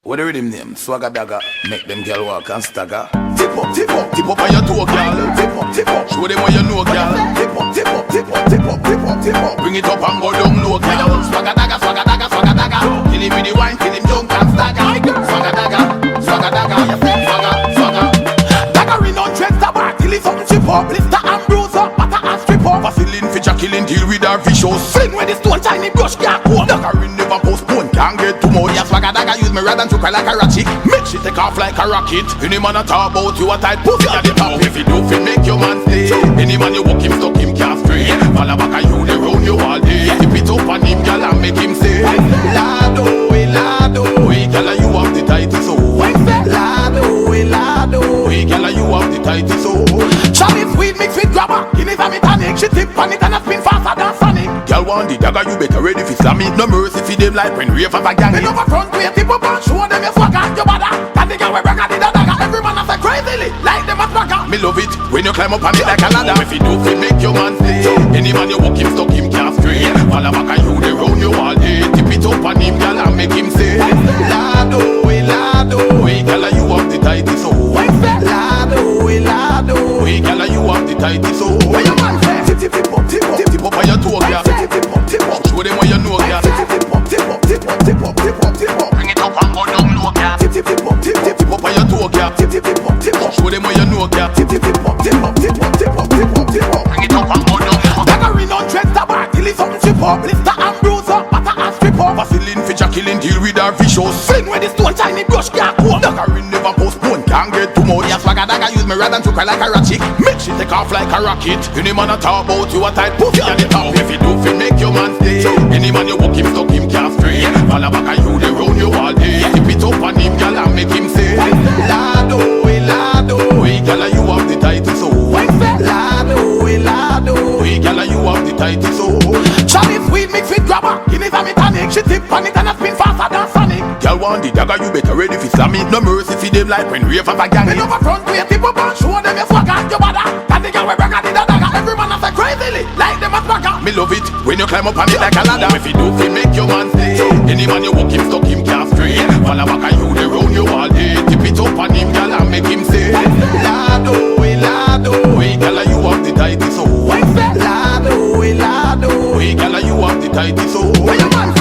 What the rhythm name? Swagga Dagga, make them girl walk and stagger. Tip up on your toe, girl. Tip up. Show them what you know, girl. Tip up. Bring it up and go down low, girl. Swagga Dagga. Kill him with the wine, kill him drunk and stagger. Swagga Dagga. Dagga Riddim dreads the bar till it's up, chip up, blister and bruise up, batter and strip up. Vaseline feature killing, deal with our vicious. Sling with the stone, shiny brush, can't go. Dagga Riddim never postpone, can't get too much. Yeah, Swagga Dagga use me rather than to cry like a ratchet. Make she take off like a rocket. Any man a talk about you a tight pussy at the top. If you do, fi make your man stay. Any man you walk him, stuck him, can't stray. Fall back and you, they round you all day. Tip it up on him, girl, and make him say Lado, hey, girl, you have the title so. Lado, hey, girl, you have the title so. Charlie sweet mixed with grabber. Give me some tonic, she tip on it and a spin faster than Sonic. Girl want the Dagga, you better ready for slam it. No mercy for them like when rave as a gang. Bend over front way, tip up and show them your swagger, your bada. That the girl we brag at the Dagga. Every man a say crazily, like them a swagger. Me love it when you climb up on it like a ladder. If you do, fi make your man stay. Any man you walk him, stuck him, can't stray. Fall back and you, they round you all day. Tip it up on him, girl, and make him say Lado, hey, girl, you have the title so. Lado, hey, girl, you have the title so. Where your man say? Tip up on your toe, girl. Tip up. Show them what you know, girl. Tip up. Bring it up and go down low, girl. Tip up on your toe, girl. Tip up. Show them what you know, girl. Tip up. Bring it up and go down low. Dagga Riddim dreads the bar till it's something chip up, blister and bruise up, batter and strip up. Vaseline feature killing, deal with our vicious. Sling with the stone, shiny brush, can't go. Dagga Riddim never postpone, can't get too much. Yeah, Swagga Dagga use me rather than to cry like a ratchet. Make she take off like a rocket. Any man a talk about you a tight pussy at the top. If you do, fi make your man stay. Any man you walk him, stuck him, can't stray. Fall back and you, they round you all day. Tip it up on him, girl, and make him say Lado, hey, girl, you have the title so. Lado, hey, girl, you have the title so. Charlie sweet mixed with grabber. Give me some tonic, she tip on it and a spin faster than Sonic. Girl want the Dagga, you better ready for slam it. No mercy for them like when rave as a gang. Bend over front way, tip up and show them your swagger, your bada. That the girl we brag at the Dagga. Every man a say crazily, like them a swagger. Me love it when you climb up on it like a ladder. If you do, fi make your man stay. Any man you walk him, stuck him, can't stray. Fall back and you, they round you all day. Tip it up on him, girl, and make him say Lado, hey, girl, you have the title so. Lado, hey, girl, you have the title so. Where your man